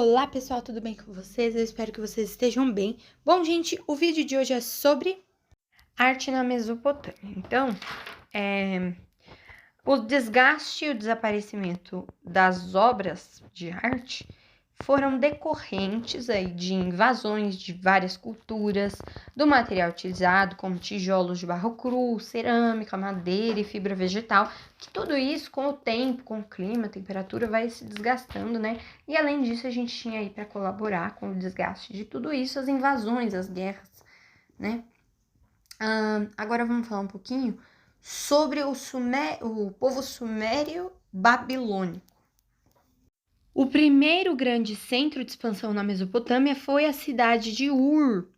Olá pessoal, tudo bem com vocês? Eu espero que vocês estejam bem. Bom, gente, o vídeo de hoje é sobre arte na Mesopotâmia. Então, o desgaste e o desaparecimento das obras de arte foram decorrentes aí de invasões de várias culturas, do material utilizado, como tijolos de barro cru, cerâmica, madeira e fibra vegetal, que tudo isso, com o tempo, com o clima, a temperatura, vai se desgastando, né? E além disso, a gente tinha aí para colaborar com o desgaste de tudo isso, as invasões, as guerras, né? Agora vamos falar um pouquinho sobre o povo sumério babilônico. O primeiro grande centro de expansão na Mesopotâmia foi a cidade de Ur,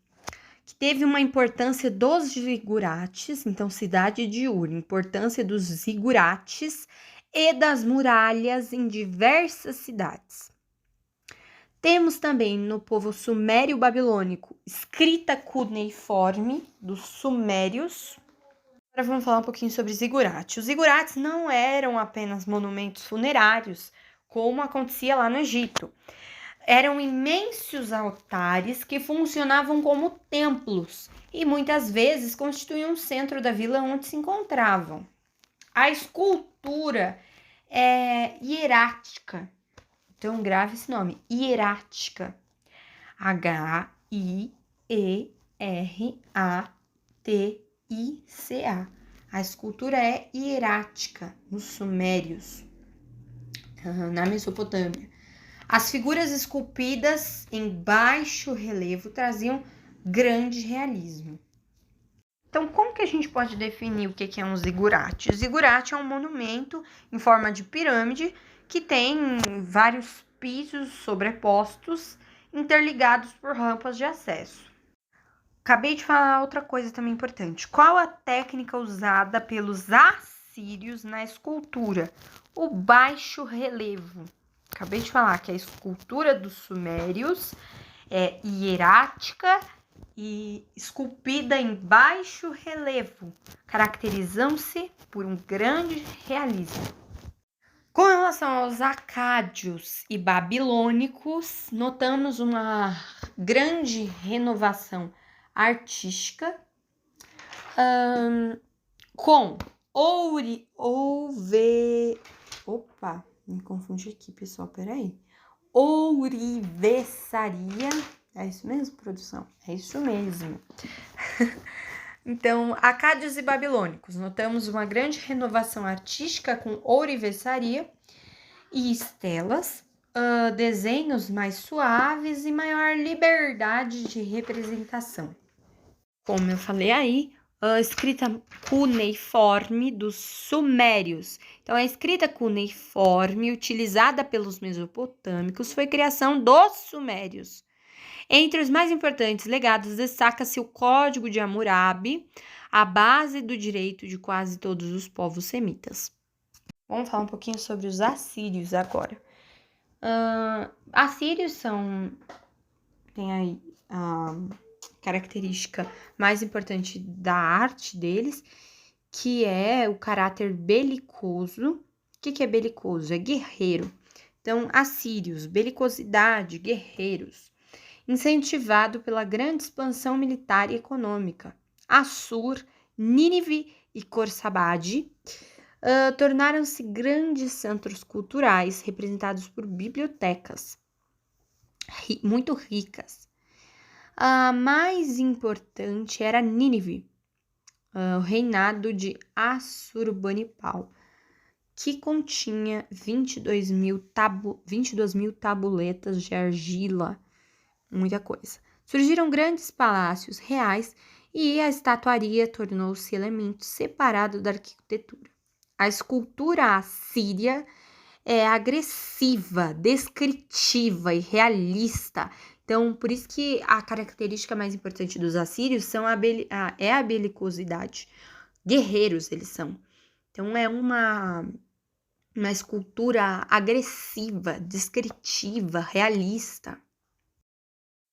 que teve uma importância dos zigurates, então cidade de Ur, importância dos zigurates e das muralhas em diversas cidades. Temos também no povo sumério babilônico escrita cuneiforme dos sumérios. Agora vamos falar um pouquinho sobre zigurates. Os zigurates não eram apenas monumentos funerários, como acontecia lá no Egito. Eram imensos altares que funcionavam como templos e muitas vezes constituíam o centro da vila onde se encontravam. A escultura é hierática, então grave esse nome, hierática. H-I-E-R-A-T-I-C-A. A escultura é hierática nos sumérios, na Mesopotâmia. As figuras esculpidas em baixo relevo traziam grande realismo. Então, como que a gente pode definir o que é um zigurate? O zigurate é um monumento em forma de pirâmide que tem vários pisos sobrepostos, interligados por rampas de acesso. Acabei de falar outra coisa também importante. Qual a técnica usada pelos assírios na escultura? O baixo relevo. Acabei de falar que a escultura dos sumérios é hierática e esculpida em baixo relevo, caracterizam-se por um grande realismo. Com relação aos acádios e babilônicos, notamos uma grande renovação artística com me confundi aqui, pessoal, peraí. Ourivesaria. É isso mesmo, produção? É isso mesmo. Então, acádios e babilônicos. Notamos uma grande renovação artística com ourivesaria e estelas, desenhos mais suaves e maior liberdade de representação. Como eu falei aí, escrita cuneiforme dos sumérios. Então, a escrita cuneiforme utilizada pelos mesopotâmicos foi criação dos sumérios. Entre os mais importantes legados destaca-se o Código de Hammurabi, a base do direito de quase todos os povos semitas. Vamos falar um pouquinho sobre os assírios agora. Assírios tem aí a característica mais importante da arte deles, que é o caráter belicoso. O que é belicoso? É guerreiro. Então, assírios, belicosidade, guerreiros. Incentivado pela grande expansão militar e econômica. Assur, Nínive e Khorsabad tornaram-se grandes centros culturais representados por bibliotecas muito ricas. A mais importante era Nínive, o reinado de Assurbanipal, que continha 22 mil tabuletas de argila, muita coisa. Surgiram grandes palácios reais e a estatuaria tornou-se elemento separado da arquitetura. A escultura assíria é agressiva, descritiva e realista. Então, por isso que a característica mais importante dos assírios é a belicosidade. Guerreiros eles são. Então, é uma escultura agressiva, descritiva, realista.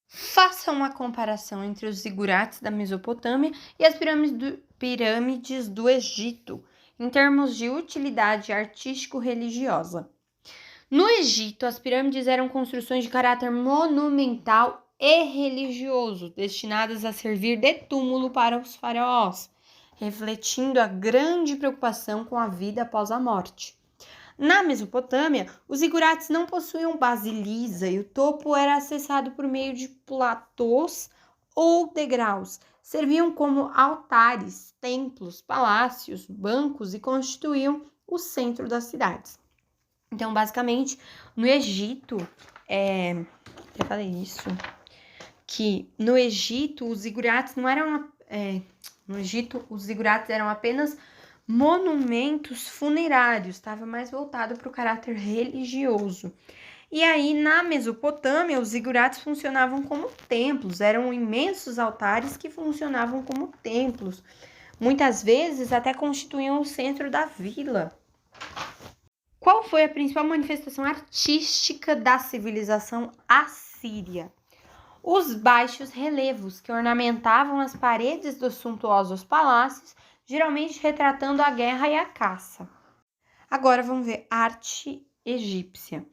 Faça uma comparação entre os zigurates da Mesopotâmia e as pirâmides do Egito, em termos de utilidade artístico-religiosa. No Egito, as pirâmides eram construções de caráter monumental e religioso, destinadas a servir de túmulo para os faraós, refletindo a grande preocupação com a vida após a morte. Na Mesopotâmia, os zigurates não possuíam base lisa e o topo era acessado por meio de platôs ou degraus. Serviam como altares, templos, palácios, bancos e constituíam o centro das cidades. Então, basicamente, no Egito, eu falei isso, que no Egito os zigurates não eram, no Egito os zigurates eram apenas monumentos funerários, estava mais voltado para o caráter religioso. E aí, na Mesopotâmia, os zigurates funcionavam como templos, eram imensos altares que funcionavam como templos. Muitas vezes até constituíam o centro da vila. Qual foi a principal manifestação artística da civilização assíria? Os baixos relevos que ornamentavam as paredes dos suntuosos palácios, geralmente retratando a guerra e a caça. Agora vamos ver arte egípcia.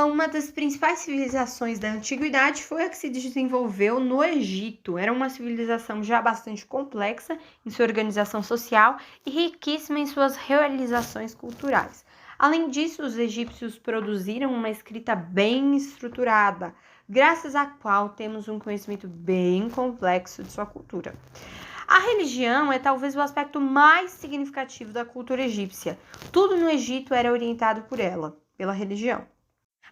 Uma das principais civilizações da antiguidade foi a que se desenvolveu no Egito. Era uma civilização já bastante complexa em sua organização social e riquíssima em suas realizações culturais. Além disso, os egípcios produziram uma escrita bem estruturada, graças à qual temos um conhecimento bem complexo de sua cultura. A religião é talvez o aspecto mais significativo da cultura egípcia. Tudo no Egito era orientado por ela, pela religião.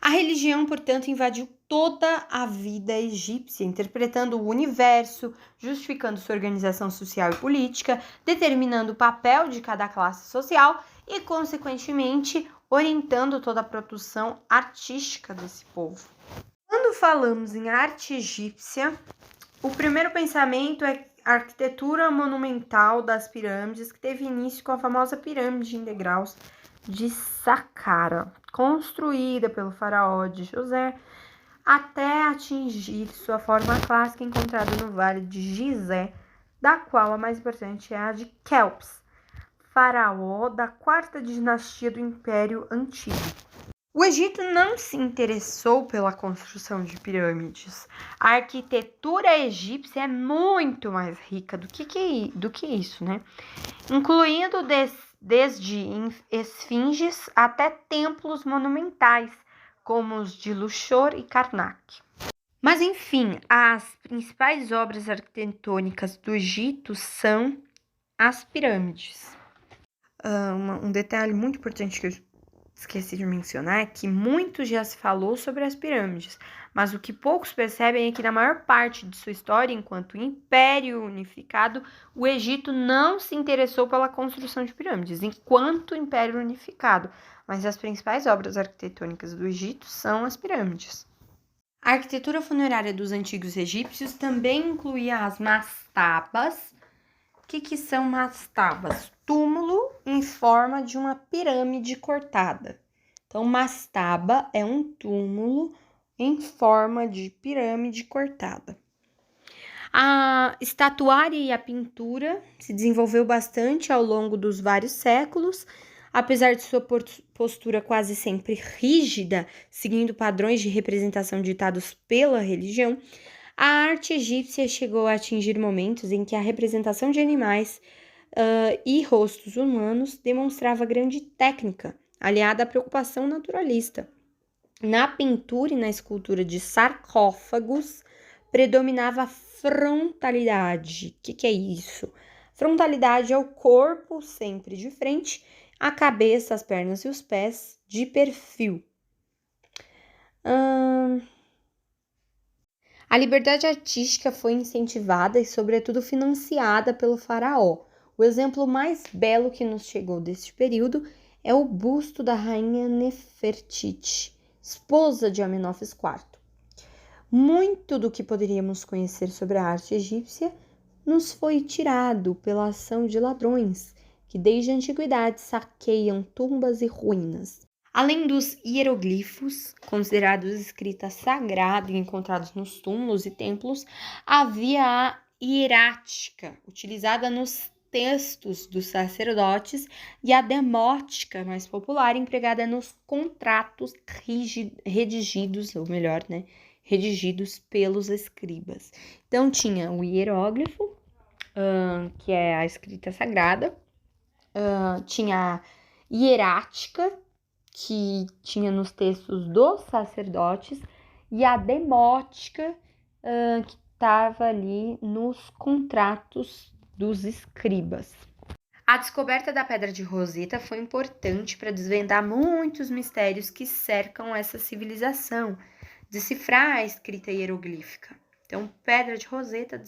A religião, portanto, invadiu toda a vida egípcia, interpretando o universo, justificando sua organização social e política, determinando o papel de cada classe social e, consequentemente, orientando toda a produção artística desse povo. Quando falamos em arte egípcia, o primeiro pensamento é a arquitetura monumental das pirâmides, que teve início com a famosa pirâmide em degraus de Saqqara, construída pelo faraó de José, até atingir sua forma clássica encontrada no Vale de Gizé, da qual a mais importante é a de Kelps, faraó da quarta dinastia do Império Antigo. O Egito não se interessou pela construção de pirâmides. A arquitetura egípcia é muito mais rica do que isso, né? Incluindo desde esfinges até templos monumentais, como os de Luxor e Karnak. Mas, enfim, as principais obras arquitetônicas do Egito são as pirâmides. Um detalhe muito importante que eu esqueci de mencionar é que muito já se falou sobre as pirâmides, mas o que poucos percebem é que na maior parte de sua história, enquanto império unificado, o Egito não se interessou pela construção de pirâmides, enquanto império unificado, mas as principais obras arquitetônicas do Egito são as pirâmides. A arquitetura funerária dos antigos egípcios também incluía as mastabas. O que são mastabas? Túmulo em forma de uma pirâmide cortada. Então, mastaba é um túmulo em forma de pirâmide cortada. A estatuária e a pintura se desenvolveu bastante ao longo dos vários séculos, apesar de sua postura quase sempre rígida, seguindo padrões de representação ditados pela religião. A arte egípcia chegou a atingir momentos em que a representação de animais e rostos humanos demonstrava grande técnica, aliada à preocupação naturalista. Na pintura e na escultura de sarcófagos, predominava a frontalidade. O que é isso? Frontalidade é o corpo sempre de frente, a cabeça, as pernas e os pés de perfil. A liberdade artística foi incentivada e, sobretudo, financiada pelo faraó. O exemplo mais belo que nos chegou deste período é o busto da rainha Nefertiti, esposa de Amenófis IV. Muito do que poderíamos conhecer sobre a arte egípcia nos foi tirado pela ação de ladrões, que desde a antiguidade saqueiam tumbas e ruínas. Além dos hieroglifos, considerados escrita sagrada e encontrados nos túmulos e templos, havia a hierática, utilizada nos textos dos sacerdotes e a demótica mais popular empregada nos contratos redigidos, ou melhor, né, redigidos pelos escribas. Então tinha o hieróglifo, que é a escrita sagrada, tinha a hierática, que tinha nos textos dos sacerdotes, e a demótica, que estava ali nos contratos dos escribas. A descoberta da Pedra de Roseta foi importante para desvendar muitos mistérios que cercam essa civilização, decifrar a escrita hieroglífica. Então, Pedra de Roseta,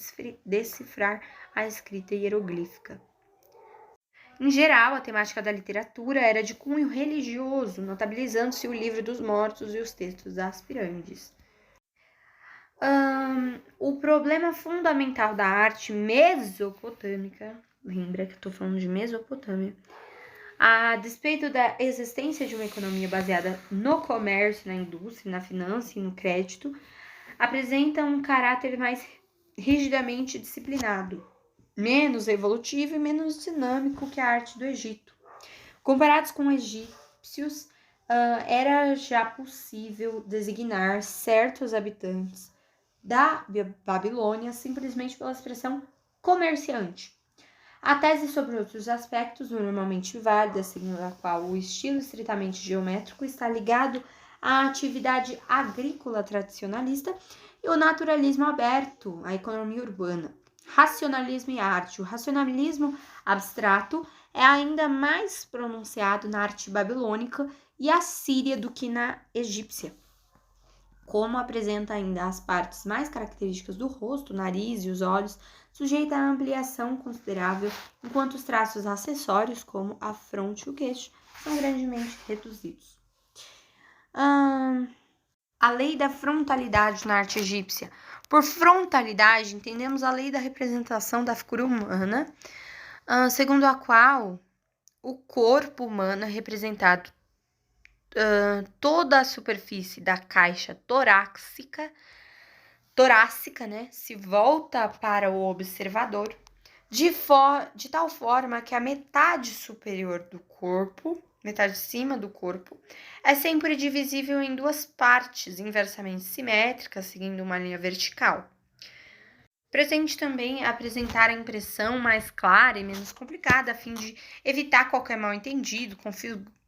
decifrar a escrita hieroglífica. Em geral, a temática da literatura era de cunho religioso, notabilizando-se o Livro dos Mortos e os textos das pirâmides. O problema fundamental da arte mesopotâmica, lembra que eu estou falando de Mesopotâmia, a despeito da existência de uma economia baseada no comércio, na indústria, na finança e no crédito, apresenta um caráter mais rigidamente disciplinado, menos evolutivo e menos dinâmico que a arte do Egito. Comparados com egípcios, era já possível designar certos habitantes da Babilônia simplesmente pela expressão comerciante. A tese sobre outros aspectos, normalmente válida, segundo a qual o estilo estritamente geométrico está ligado à atividade agrícola tradicionalista e o naturalismo aberto à economia urbana. Racionalismo e arte. O racionalismo abstrato é ainda mais pronunciado na arte babilônica e assíria do que na egípcia, como apresenta ainda as partes mais características do rosto, o nariz e os olhos, sujeita a ampliação considerável, enquanto os traços acessórios, como a fronte e o queixo, são grandemente reduzidos. A lei da frontalidade na arte egípcia. Por frontalidade, entendemos a lei da representação da figura humana, segundo a qual o corpo humano é representado toda a superfície da caixa torácica, né, se volta para o observador de tal forma que a metade superior do corpo, metade de cima do corpo, é sempre divisível em duas partes inversamente simétricas, seguindo uma linha vertical. Pretende também apresentar a impressão mais clara e menos complicada, a fim de evitar qualquer mal-entendido,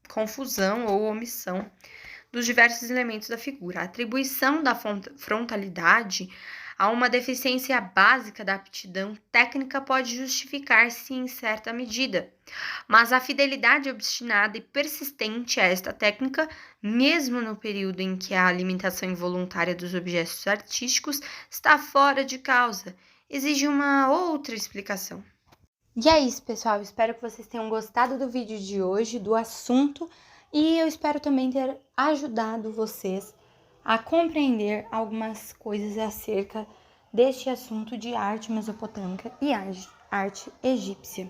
confusão ou omissão dos diversos elementos da figura. A atribuição da frontalidade a uma deficiência básica da aptidão técnica pode justificar-se em certa medida, mas a fidelidade obstinada e persistente a esta técnica, mesmo no período em que a alimentação involuntária dos objetos artísticos está fora de causa, exige uma outra explicação. E é isso, pessoal. Espero que vocês tenham gostado do vídeo de hoje, do assunto, e eu espero também ter ajudado vocês a compreender algumas coisas acerca deste assunto de arte mesopotâmica e arte egípcia.